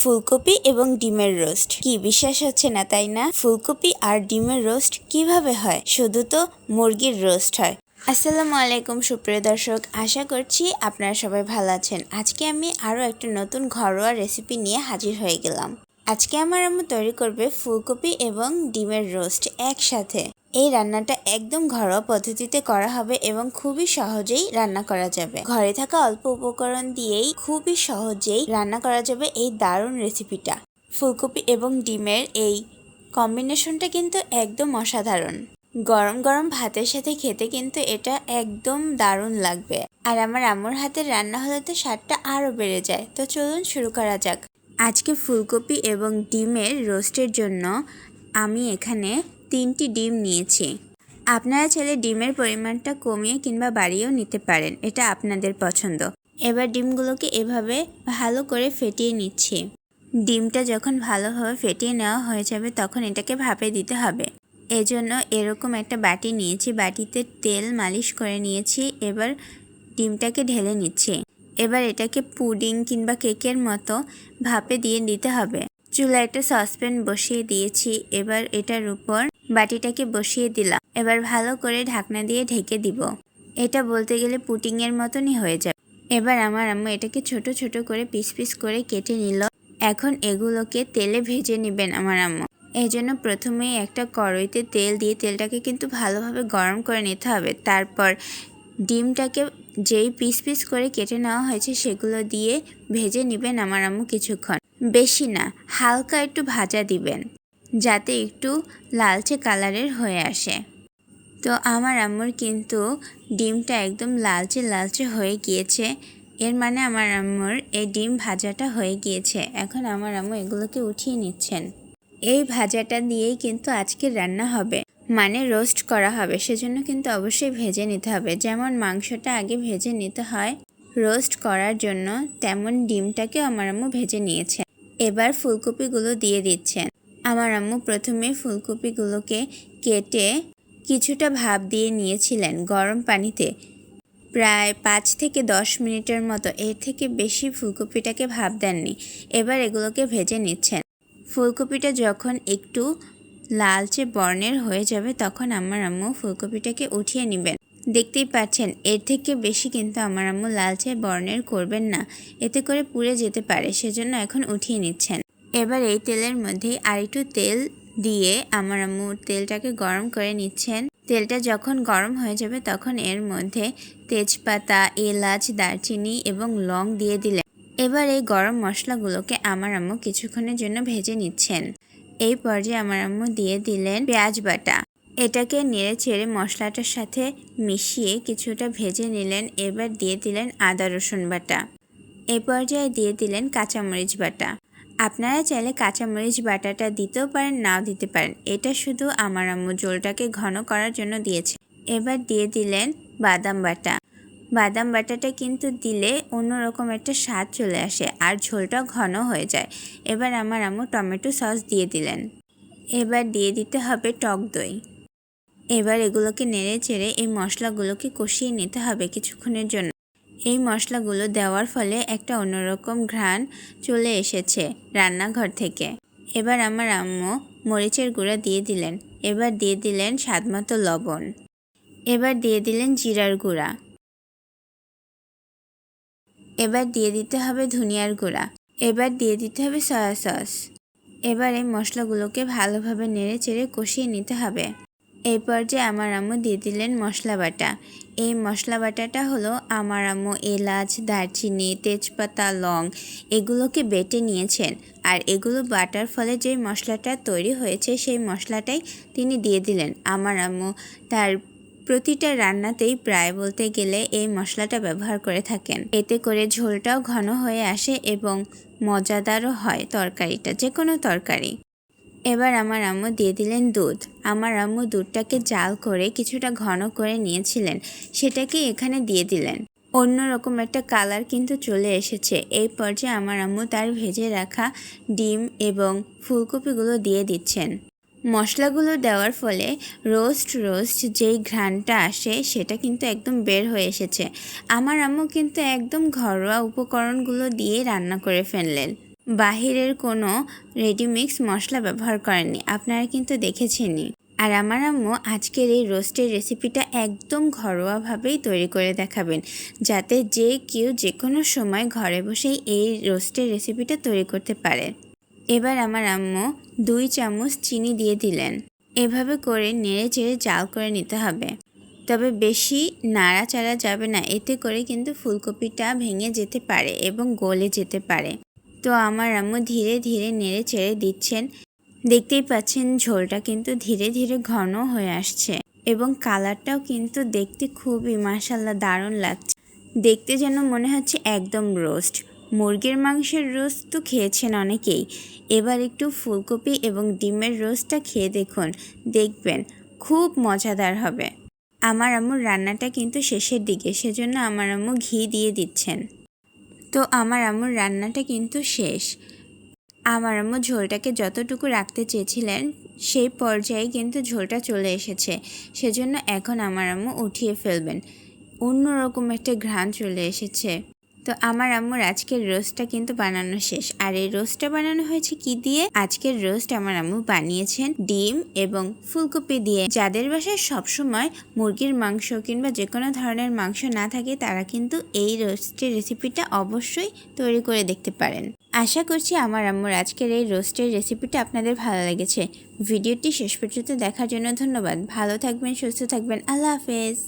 ফুলকপি এবং ডিমের রোস্ট কি বিশ্বাস হচ্ছে না, তাই না? ফুলকপি আর ডিমের রোস্ট কিভাবে হয়? শুধু তো মুরগির রোস্ট হয়। আসসালামু আলাইকুম সুপ্রিয় দর্শক, আশা করছি আপনারা সবাই ভালো আছেন। আজকে আমি আরও একটা নতুন ঘরোয়া রেসিপি নিয়ে হাজির হয়ে গেলাম। আজকে আমার আম্মু তৈরি করবে ফুলকপি এবং ডিমের রোস্ট একসাথে। এই রান্নাটা একদম ঘরোয়া পদ্ধতিতে করা হবে এবং খুবই সহজেই রান্না করা যাবে। ঘরে থাকা অল্প উপকরণ দিয়েই খুবই সহজেই রান্না করা যাবে এই দারুণ রেসিপিটা। ফুলকপি এবং ডিমের এই কম্বিনেশনটা কিন্তু একদম অসাধারণ। গরম গরম ভাতের সাথে খেতে কিন্তু এটা একদম দারুণ লাগবে। আর আমার আম্মুর হাতের রান্না হলে তো স্বাদটা আরও বেড়ে যায়। তো চলুন শুরু করা যাক। আজকে ফুলকপি এবং ডিমের রোস্টের জন্য আমি এখানে 3টি ডিম নিয়েছি। আপনারা চাইলে ডিমের পরিমাণটা কমিয়ে কিংবা বাড়িয়েও নিতে পারেন, এটা আপনাদের পছন্দ। এবার ডিমগুলোকে এভাবে ভালো করে ফেটিয়ে নিচ্ছি। ডিমটা যখন ভালোভাবে ফেটিয়ে নেওয়া হয়ে যাবে তখন এটাকে ভাপে দিতে হবে। এজন্য এরকম একটা বাটি নিয়েছি, বাটিতে তেল মালিশ করে নিয়েছি। এবার ডিমটাকে ঢেলে নিচ্ছি। এবার এটাকে পুডিং কিংবা কেকের মতো ভাপে দিয়ে দিতে হবে। চুলায় একটা সসপ্যান বসিয়ে দিয়েছি। এবার এটার উপর বাটিটাকে বসিয়ে দিলাম। এবার ভালো করে ঢাকনা দিয়ে ঢেকে দিব। এটা বলতে গেলে পুডিংয়ের মতনই হয়ে যাবে। এবার আমার আম্মু এটাকে ছোট ছোট করে পিস পিস করে কেটে নিল। এখন এগুলোকে তেলে ভেজে নেবেন আমার আম্মু। এই জন্য প্রথমেই একটা কড়াইতে তেল দিয়ে তেলটাকে কিন্তু ভালোভাবে গরম করে নিতে হবে। তারপর ডিমটাকে যেই পিস পিস করে কেটে নেওয়া হয়েছে সেগুলো দিয়ে ভেজে নেবেন আমার আম্মু কিছুক্ষণ। বেশি না, হালকা একটু ভাজা দিবেন যাতে একটু লালচে কালারের হয়ে আসে। তো আমার আম্মুর কিন্তু ডিমটা একদম লালচে লালচে হয়ে গিয়েছে। এর মানে আমার আম্মুর এই ডিম ভাজাটা হয়ে গিয়েছে। এখন আমার আম্মু এগুলোকে উঠিয়ে নিচ্ছেন। এই ভাজাটা দিয়েই কিন্তু আজকের রান্না হবে, মানে রোস্ট করা হবে। সেজন্য কিন্তু অবশ্যই ভেজে নিতে হবে। যেমন মাংসটা আগে ভেজে নিতে হয় রোস্ট করার জন্য, তেমন ডিমটাকেও আমার আম্মু ভেজে নিয়েছে। এবার ফুলকপিগুলো দিয়ে দিচ্ছেন। আমার আম্মু প্রথমে ফুলকপিগুলোকে কেটে কিছুটা ভাপ দিয়ে নিয়েছিলেন গরম পানিতে, প্রায় 5 থেকে 10 মিনিটের মতো। এর থেকে বেশি ফুলকপিটাকে ভাপ দেননি। এবার এগুলোকে ভেজে নিচ্ছেন। ফুলকপিটা যখন একটু লালচে বর্ণের হয়ে যাবে তখন আমার আম্মু ফুলকপিটাকে উঠিয়ে নেবেন। দেখতেই পাচ্ছেন এর থেকে বেশি কিন্তু আমার আম্মু লালচে বর্ণের করবেন না, এতে করে পুড়ে যেতে পারে। সেজন্য এখন উঠিয়ে নিচ্ছেন। এবার এই তেলের মধ্যে আরেকটু তেল দিয়ে আমার আম্মু তেলটাকে গরম করে নিচ্ছেন। তেলটা যখন গরম হয়ে যাবে তখন এর মধ্যে তেজপাতা, এলাচ, দারচিনি এবং লং দিয়ে দিলেন। এবার এই গরম মশলাগুলোকে আমার আম্মু কিছুক্ষণের জন্য ভেজে নিচ্ছেন। এই পর্যায়ে আমার আম্মু দিয়ে দিলেন পেঁয়াজ বাটা। এটাকে নেড়ে চেড়ে মশলাটার সাথে মিশিয়ে কিছুটা ভেজে নিলেন। এবার দিয়ে দিলেন আদা রসুন বাটা। এই পর্যায়ে দিয়ে দিলেন কাঁচামরিচ বাটা। আপনারা চাইলে কাঁচামরিচ বাটাটা দিতেও পারেন, নাও দিতে পারেন। এটা শুধু আমার আম্মু ঝোলটাকে ঘন করার জন্য দিয়েছে। এবার দিয়ে দিলেন বাদাম বাটা। বাদাম বাটাটা কিন্তু দিলে অন্যরকম একটা স্বাদ চলে আসে আর ঝোলটা ঘন হয়ে যায়। এবার আমার আম্মু টমেটো সস দিয়ে দিলেন। এবার দিয়ে দিতে হবে টক দই। এবার এগুলোকে নেড়ে চেড়ে এই মশলাগুলোকে কষিয়ে নিতে হবে কিছুক্ষণের জন্য। এই মশলাগুলো দেওয়ার ফলে একটা অন্যরকম ঘ্রাণ চলে এসেছে রান্নাঘর থেকে। এবার আমার আম্মু মরিচের গুঁড়া দিয়ে দিলেন। এবার দিয়ে দিলেন স্বাদমতো লবণ। এবার দিয়ে দিলেন জিরার গুঁড়া। এবার দিয়ে দিতে হবে ধনিয়ার গুঁড়া। এবার দিয়ে দিতে হবে সয়া সস। এবার এই মশলাগুলোকে ভালোভাবে নেড়ে চেড়ে কষিয়ে নিতে হবে। এই পর্যায়ে আমার আম্মু দিয়ে দিলেন মশলা বাটা। এই মশলা বাটাটা হলো আমার আম্মু এলাচ, দারচিনি, তেজপাতা, লং এগুলোকে বেটে নিয়েছেন। আর এগুলো বাটার ফলে যে মশলাটা তৈরি হয়েছে সেই মশলাটাই তিনি দিয়ে দিলেন। আমার আম্মু তার প্রতিটা রান্নাতেই প্রায় বলতে গেলে এই মশলাটা ব্যবহার করে থাকেন। এতে করে ঝোলটাও ঘন হয়ে আসে এবং মজাদারও হয় তরকারিটা, যে কোনো তরকারি। এবার আমার আম্মু দিয়ে দিলেন দুধ। আমার আম্মু দুধটাকে জাল করে কিছুটা ঘন করে নিয়েছিলেন, সেটাকে এখানে দিয়ে দিলেন। অন্যরকম একটা কালার কিন্তু চলে এসেছে। এই পর্যায়ে আমার আম্মু তার ভেজে রাখা ডিম এবং ফুলকপিগুলো দিয়ে দিচ্ছেন। মশলাগুলো দেওয়ার ফলে রোস্ট যেই ঘ্রাণটা আসে সেটা কিন্তু একদম বের হয়ে এসেছে। আমার আম্মু কিন্তু একদম ঘরোয়া উপকরণগুলো দিয়ে রান্না করে ফেললেন। বাহিরের কোনো রেডিমিক্স মশলা ব্যবহার করেননি, আপনারা কিন্তু দেখেছেনই। আর আমার আম্মু আজকের এই রোস্টের রেসিপিটা একদম ঘরোয়াভাবেই তৈরি করে দেখাবেন, যাতে যে কেউ যে কোনো সময় ঘরে বসেই এই রোস্টের রেসিপিটা তৈরি করতে পারে। এবার আমার আম্মু 2 চামচ চিনি দিয়ে দিলেন। এভাবে করে নেড়ে চেড়ে জাল করে নিতে হবে, তবে বেশি নাড়াচাড়া যাবে না, এতে করে কিন্তু ফুলকপিটা ভেঙে যেতে পারে এবং গলে যেতে পারে। তো আমার আম্মু ধীরে ধীরে নেড়ে চেড়ে দিচ্ছেন। দেখতেই পাচ্ছেন ঝোলটা কিন্তু ধীরে ধীরে ঘন হয়ে আসছে এবং কালারটাও কিন্তু দেখতে খুবই মাশাআল্লাহ দারুণ লাগছে। দেখতে যেন মনে হচ্ছে একদম রোস্ট। মুরগির মাংসের রোস্ট তো খেয়েছেন অনেকেই, এবার একটু ফুলকপি এবং ডিমের রোস্টটা খেয়ে দেখুন, দেখবেন খুব মজাদার হবে। আমার আম্মুর রান্নাটা কিন্তু শেষের দিকে, সেজন্য আমার আম্মু ঘি দিয়ে দিচ্ছেন। তো আমার আম্মুর রান্নাটা কিন্তু শেষ। আমার আম্মু ঝোলটাকে যতটুকু রাখতে চেয়েছিলেন সেই পর্যায়ে কিন্তু ঝোলটা চলে এসেছে, সেজন্য এখন আমার আম্মু উঠিয়ে ফেলবেন। অন্যরকম একটা ঘ্রাণ চলে এসেছে। তো আমার আম্মুর আজকের রোস্টটা কিন্তু বানানো শেষ। আর এই রোস্টটা বানানো হয়েছে কি দিয়ে? আজকের রোস্ট আমার আম্মু বানিয়েছেন ডিম এবং ফুলকপি দিয়ে। যাদের বাসায় সবসময় মুরগির মাংস কিংবা যে কোনো ধরনের মাংস না থাকে, তারা কিন্তু এই রোস্টের রেসিপিটা অবশ্যই তৈরি করে দেখতে পারেন। আশা করছি আমার আম্মুর আজকের এই রোস্টের রেসিপিটা আপনাদের ভালো লেগেছে। ভিডিওটি শেষ পর্যন্ত দেখার জন্য ধন্যবাদ। ভালো থাকবেন, সুস্থ থাকবেন। আল্লাহ হাফেজ।